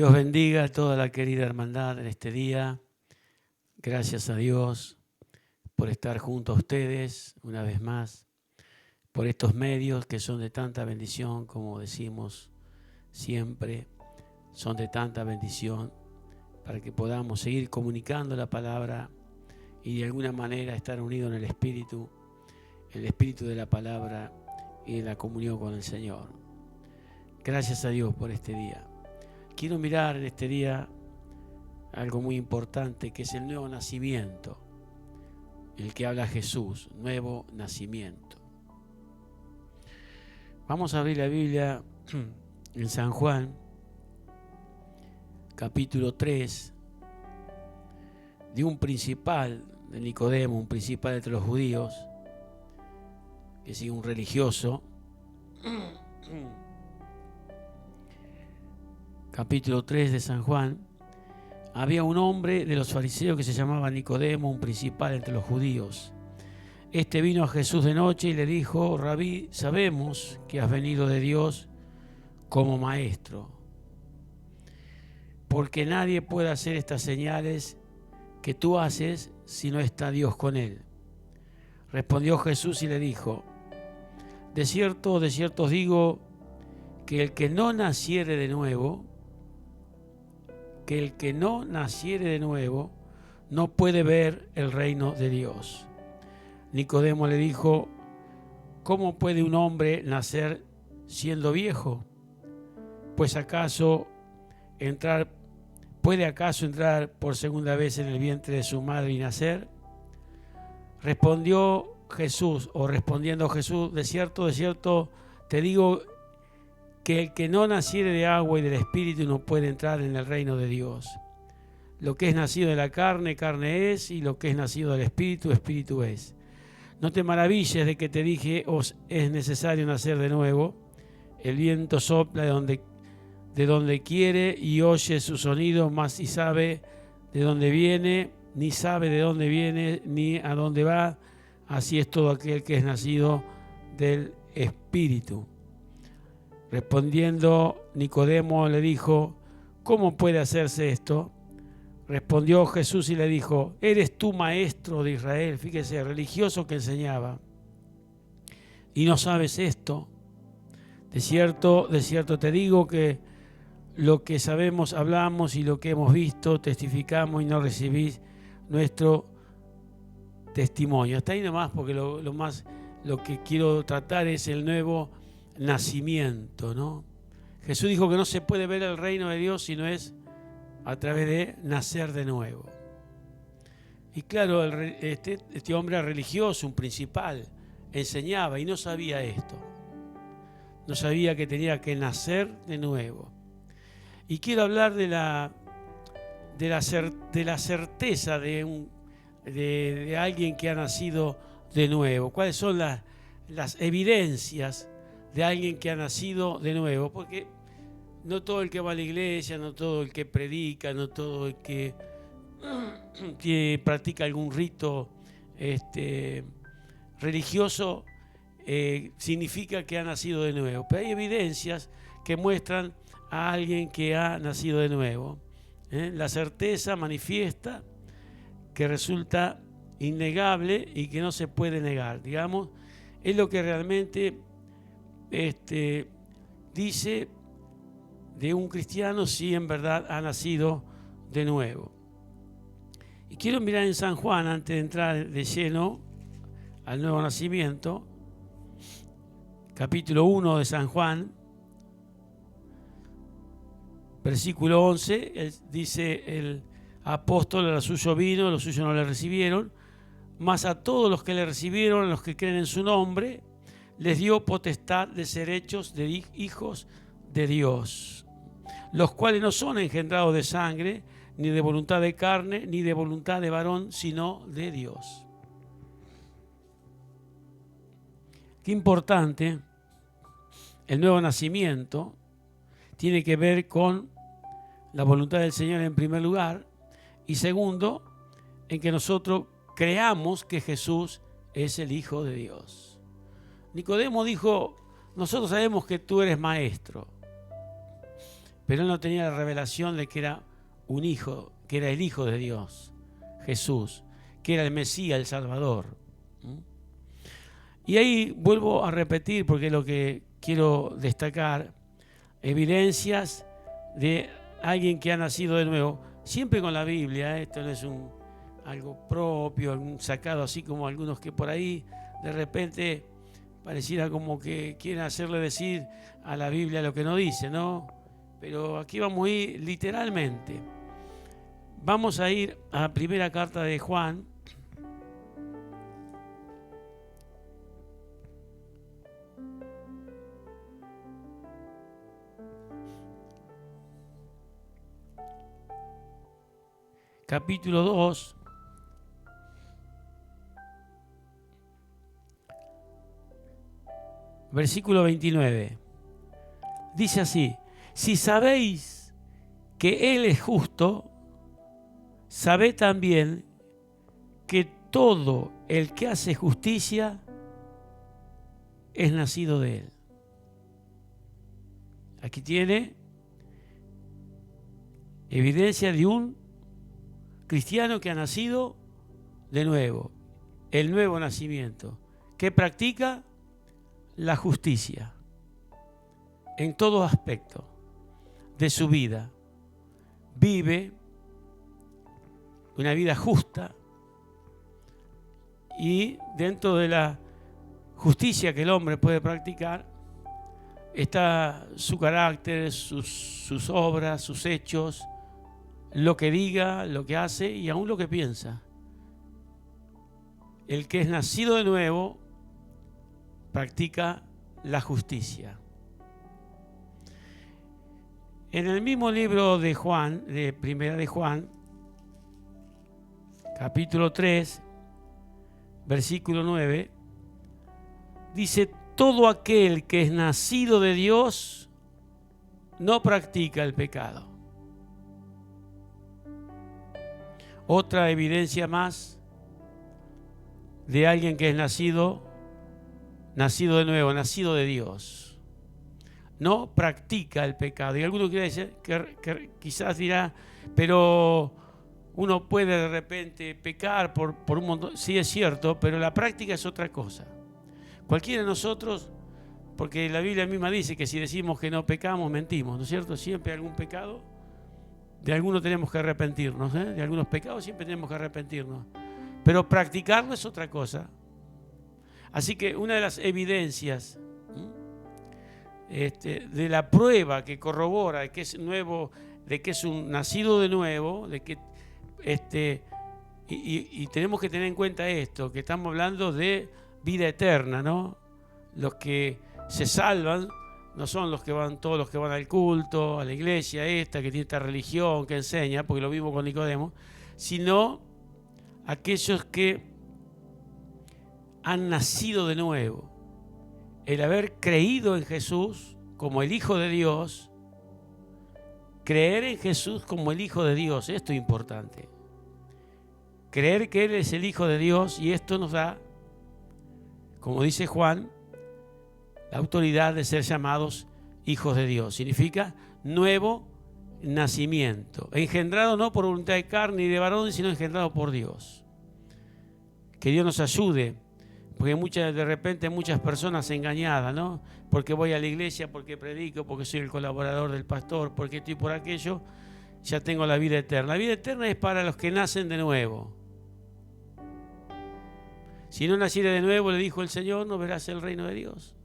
Dios bendiga a toda la querida hermandad en este día. Gracias a Dios por estar junto a ustedes una vez más, por estos medios que son de tanta bendición, como decimos siempre, son de tanta bendición para que podamos seguir comunicando la palabra y de alguna manera estar unidos en el espíritu de la palabra y en la comunión con el Señor. Gracias a Dios por este día. Quiero mirar en este día algo muy importante, que es el nuevo nacimiento, el que habla Jesús, nuevo nacimiento. Vamos a abrir la Biblia en San Juan, capítulo 3, de un principal de Nicodemo, un principal entre los judíos, que es un religioso. Capítulo 3 de San Juan. Había un hombre de los fariseos que se llamaba Nicodemo, un principal entre los judíos. Este vino a Jesús de noche y le dijo: Rabí, sabemos que has venido de Dios como maestro, porque nadie puede hacer estas señales que tú haces si no está Dios con él. Respondió Jesús y le dijo: de cierto os digo, que el que no naciere de nuevo, no puede ver el reino de Dios. Nicodemo le dijo: ¿cómo puede un hombre nacer siendo viejo? ¿Puede acaso entrar por segunda vez en el vientre de su madre y nacer? Respondiendo Jesús, de cierto te digo que el que no naciere de agua y del Espíritu no puede entrar en el reino de Dios. Lo que es nacido de la carne, carne es, y lo que es nacido del Espíritu, Espíritu es. No te maravilles de que te dije: os es necesario nacer de nuevo. El viento sopla de donde quiere y oye su sonido, mas ni sabe de dónde viene, ni a dónde va. Así es todo aquel que es nacido del Espíritu. Respondiendo Nicodemo le dijo: ¿cómo puede hacerse esto? Respondió Jesús y le dijo: ¿eres tú maestro de Israel? Fíjese, religioso que enseñaba, ¿y no sabes esto? De cierto te digo que lo que sabemos hablamos, y lo que hemos visto testificamos, y no recibís nuestro testimonio. Hasta ahí nomás, porque lo que quiero tratar es el nuevo nacimiento, ¿no? Jesús dijo que no se puede ver el reino de Dios si no es a través de nacer de nuevo. Y claro, este hombre era religioso, un principal, enseñaba y no sabía esto. No sabía que tenía que nacer de nuevo. Y quiero hablar de la certeza de alguien que ha nacido de nuevo. ¿Cuáles son las evidencias de alguien que ha nacido de nuevo? Porque no todo el que va a la iglesia, no todo el que predica, no todo el que practica algún rito religioso significa que ha nacido de nuevo. Pero hay evidencias que muestran a alguien que ha nacido de nuevo. La certeza manifiesta, que resulta innegable y que no se puede negar, digamos, es lo que realmente dice de un cristiano si en verdad ha nacido de nuevo. Y quiero mirar en San Juan, antes de entrar de lleno al nuevo nacimiento, capítulo 1 de San Juan, versículo 11, dice el apóstol: a lo suyo vino, los suyos no le recibieron, mas a todos los que le recibieron, a los que creen en su nombre, les dio potestad de ser hechos de hijos de Dios, los cuales no son engendrados de sangre, ni de voluntad de carne, ni de voluntad de varón, sino de Dios. Qué importante. El nuevo nacimiento tiene que ver con la voluntad del Señor en primer lugar, y segundo, en que nosotros creamos que Jesús es el Hijo de Dios. Nicodemo dijo: nosotros sabemos que tú eres maestro. pero él no tenía la revelación de que era un hijo, que era el Hijo de Dios, Jesús, que era el Mesías, el Salvador. Y ahí vuelvo a repetir, porque es lo que quiero destacar, evidencias de alguien que ha nacido de nuevo, siempre con la Biblia. Esto no es algo propio, sacado así como algunos que por ahí de repente pareciera como que quieren hacerle decir a la Biblia lo que no dice, ¿no? Pero aquí vamos a ir literalmente. Vamos a ir a la primera carta de Juan. Capítulo 2. Versículo 29. Dice así: si sabéis que Él es justo, sabed también que todo el que hace justicia es nacido de Él. Aquí tiene evidencia de un cristiano que ha nacido de nuevo, el nuevo nacimiento, que practica la justicia en todo aspecto de su vida. Vive una vida justa, y dentro de la justicia que el hombre puede practicar está su carácter, sus obras, sus hechos, lo que diga, lo que hace y aún lo que piensa. El que es nacido de nuevo practica la justicia. En el mismo libro de Juan, de Primera de Juan, capítulo 3, versículo 9, dice: todo aquel que es nacido de Dios no practica el pecado. Otra evidencia más de alguien que es nacido de nuevo, nacido de Dios. No practica el pecado. Y alguno quiere decir, que quizás dirá, pero uno puede de repente pecar por un montón. Sí, es cierto, pero la práctica es otra cosa. Cualquiera de nosotros, porque la Biblia misma dice que si decimos que no pecamos, mentimos, ¿no es cierto? Siempre hay algún pecado, de alguno tenemos que arrepentirnos, ¿eh? De algunos pecados siempre tenemos que arrepentirnos. Pero practicarlo es otra cosa. Así que una de las evidencias de la prueba que corrobora de que es nuevo, de que es un nacido de nuevo, de que y tenemos que tener en cuenta esto, que estamos hablando de vida eterna, ¿no? Los que se salvan no son todos los que van al culto, a la iglesia esta, que tiene esta religión que enseña, porque lo vimos con Nicodemo, sino aquellos que han nacido de nuevo. El haber creído en Jesús como el Hijo de Dios, creer en Jesús como el Hijo de Dios, esto es importante. Creer que Él es el Hijo de Dios, y esto nos da, como dice Juan, la autoridad de ser llamados hijos de Dios. Significa nuevo nacimiento, engendrado no por voluntad de carne y de varón, sino engendrado por Dios. Que Dios nos ayude, porque de repente muchas personas engañadas, ¿no? Porque voy a la iglesia, porque predico, porque soy el colaborador del pastor, porque estoy por aquello, ya tengo la vida eterna. La vida eterna es para los que nacen de nuevo. Si no naciere de nuevo, le dijo el Señor, no verás el reino de Dios.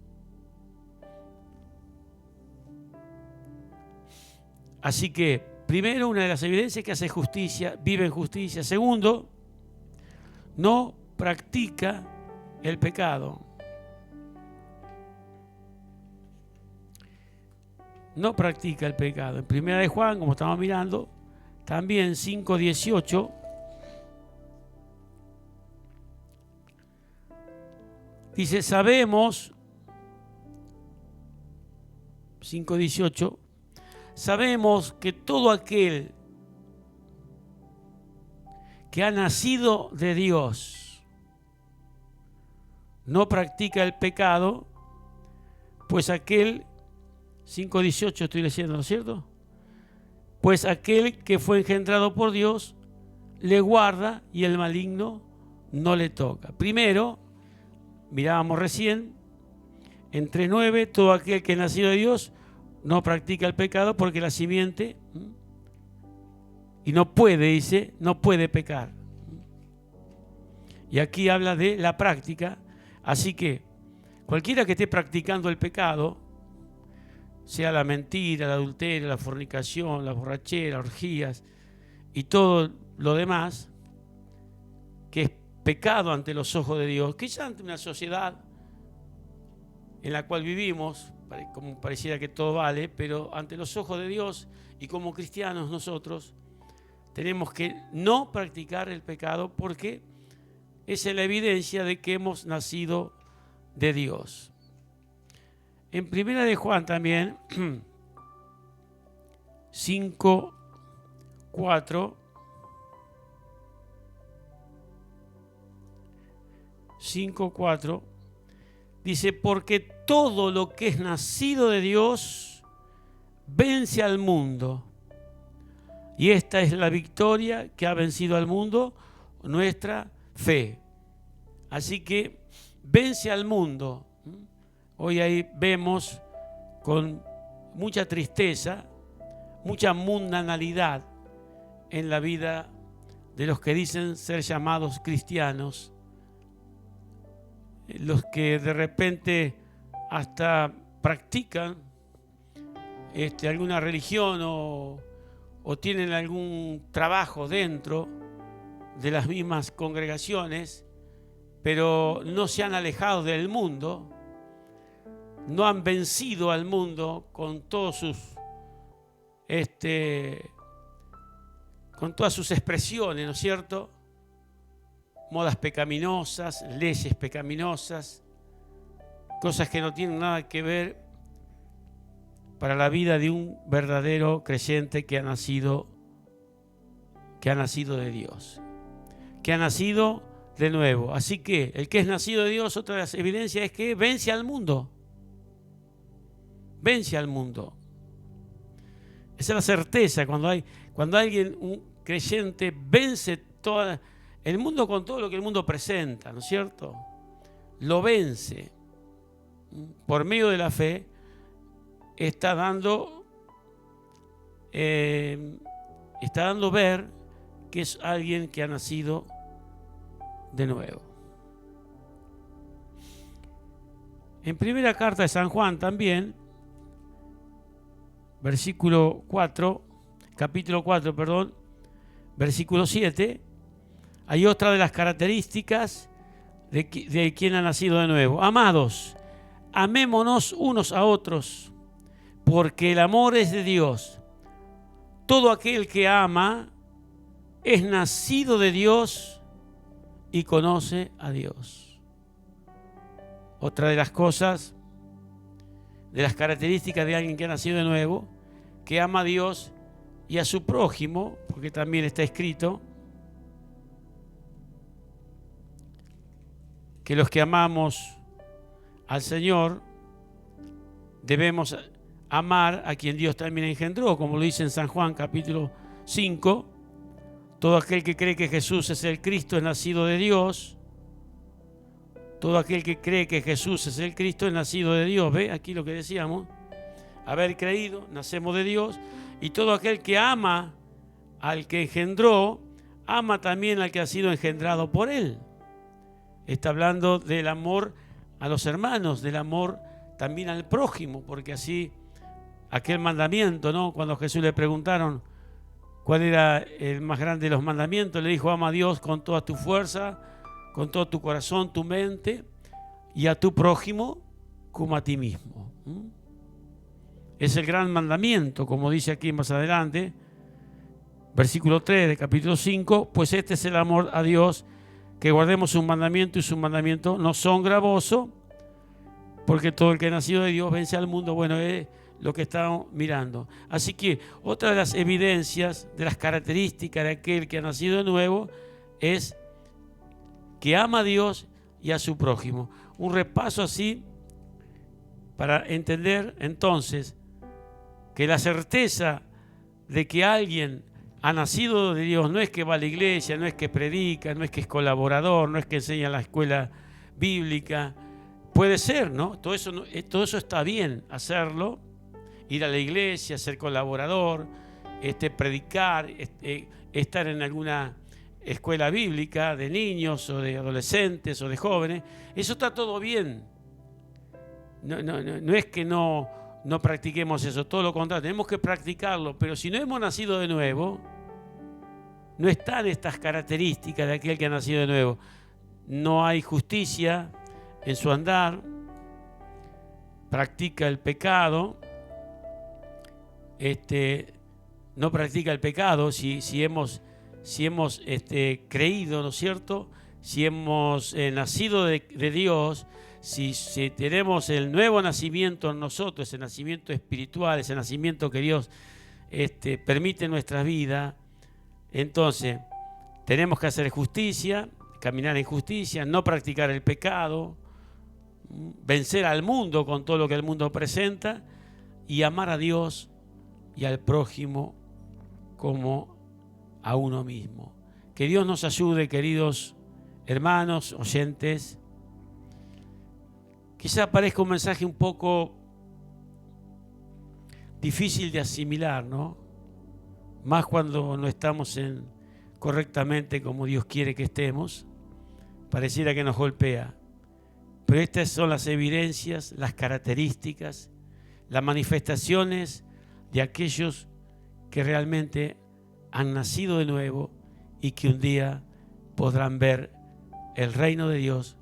Así que, primero, una de las evidencias es que hace justicia, vive en justicia. Segundo, no practica el pecado. No practica el pecado. En Primera de Juan, como estamos mirando, también 5:18, dice: sabemos, 5:18, sabemos que todo aquel que ha nacido de Dios no practica el pecado, pues aquel, 5:18 estoy leyendo, ¿no es cierto? pues aquel que fue engendrado por Dios le guarda y el maligno no le toca. Primero, mirábamos recién, en 3:9, todo aquel que es nacido de Dios no practica el pecado porque la simiente, y no puede, dice, no puede pecar. Y aquí habla de la práctica, así que cualquiera que esté practicando el pecado, sea la mentira, el adulterio, la fornicación, la borrachera, orgías y todo lo demás, que es pecado ante los ojos de Dios, quizá ante una sociedad en la cual vivimos, como pareciera que todo vale, pero ante los ojos de Dios y como cristianos nosotros tenemos que no practicar el pecado porque esa es la evidencia de que hemos nacido de Dios. En Primera de Juan también, 5:4, 5:4, dice, porque todo lo que es nacido de Dios vence al mundo. Y esta es la victoria que ha vencido al mundo, nuestra fe. Así que vence al mundo. Hoy ahí vemos con mucha tristeza, mucha mundanalidad en la vida de los que dicen ser llamados cristianos, los que de repente hasta practican alguna religión o tienen algún trabajo dentro de las mismas congregaciones, pero no se han alejado del mundo, no han vencido al mundo con todos con todas sus expresiones, ¿no es cierto? Modas pecaminosas, leyes pecaminosas, cosas que no tienen nada que ver para la vida de un verdadero creyente que ha nacido de Dios, que ha nacido de nuevo. Así que el que es nacido de Dios, otra de las evidencias es que vence al mundo. Vence al mundo. Esa es la certeza cuando alguien, un creyente, vence todo el mundo con todo lo que el mundo presenta, ¿no es cierto? Lo vence. Por medio de la fe está dando ver que es alguien que ha nacido de nuevo. En primera carta de San Juan también, capítulo 4, versículo 7, hay otra de las características de quien ha nacido de nuevo. Amados, amémonos unos a otros, porque el amor es de Dios. Todo aquel que ama es nacido de Dios y conoce a Dios. Otra de las cosas, de las características de alguien que ha nacido de nuevo, que ama a Dios y a su prójimo, porque también está escrito que los que amamos al Señor debemos amar a quien Dios también engendró, como lo dice en San Juan capítulo 5. Todo aquel que cree que Jesús es el Cristo es nacido de Dios. Todo aquel que cree que Jesús es el Cristo es nacido de Dios. ¿Ve? Aquí lo que decíamos. Haber creído, nacemos de Dios. Y todo aquel que ama al que engendró, ama también al que ha sido engendrado por Él. Está hablando del amor a los hermanos, del amor también al prójimo, porque así aquel mandamiento, ¿no? Cuando a Jesús le preguntaron cuál era el más grande de los mandamientos, le dijo: ama a Dios con toda tu fuerza, con todo tu corazón, tu mente, y a tu prójimo como a ti mismo. Es el gran mandamiento, como dice aquí más adelante, versículo 3 de capítulo 5, pues este es el amor a Dios, que guardemos sus mandamientos, y sus mandamientos no son gravosos, porque todo el que ha nacido de Dios vence al mundo. Bueno, es lo que estamos mirando. Así que otra de las evidencias, de las características de aquel que ha nacido de nuevo, es que ama a Dios y a su prójimo. Un repaso así para entender entonces que la certeza de que alguien ha nacido de Dios no es que va a la iglesia, no es que predica, no es que es colaborador, no es que enseña en la escuela bíblica. Puede ser, ¿no? Todo eso está bien hacerlo, ir a la iglesia, ser colaborador, predicar, estar en alguna escuela bíblica de niños o de adolescentes o de jóvenes. Eso está todo bien. No es que no practiquemos eso, todo lo contrario, tenemos que practicarlo, pero si no hemos nacido de nuevo, no están estas características de aquel que ha nacido de nuevo. No hay justicia en su andar, practica el pecado, no practica el pecado si hemos creído, ¿no es cierto? Si hemos nacido de Dios, si tenemos el nuevo nacimiento en nosotros, ese nacimiento espiritual, ese nacimiento que Dios permite en nuestra vida, entonces tenemos que hacer justicia, caminar en justicia, no practicar el pecado, vencer al mundo con todo lo que el mundo presenta y amar a Dios y al prójimo como a uno mismo. Que Dios nos ayude, queridos hermanos, oyentes. Quizá parezca un mensaje un poco difícil de asimilar, ¿no? Más cuando no estamos correctamente como Dios quiere que estemos. Pareciera que nos golpea. Pero estas son las evidencias, las características, las manifestaciones de aquellos que realmente han nacido de nuevo y que un día podrán ver el reino de Dios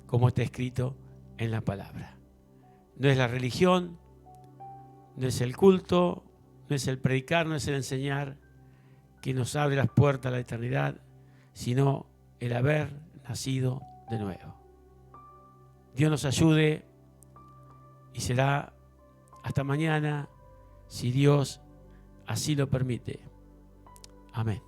como está escrito en la palabra. No es la religión, no es el culto, no es el predicar, no es el enseñar que nos abre las puertas a la eternidad, sino el haber nacido de nuevo. Dios nos ayude y será hasta mañana, si Dios así lo permite. Amén.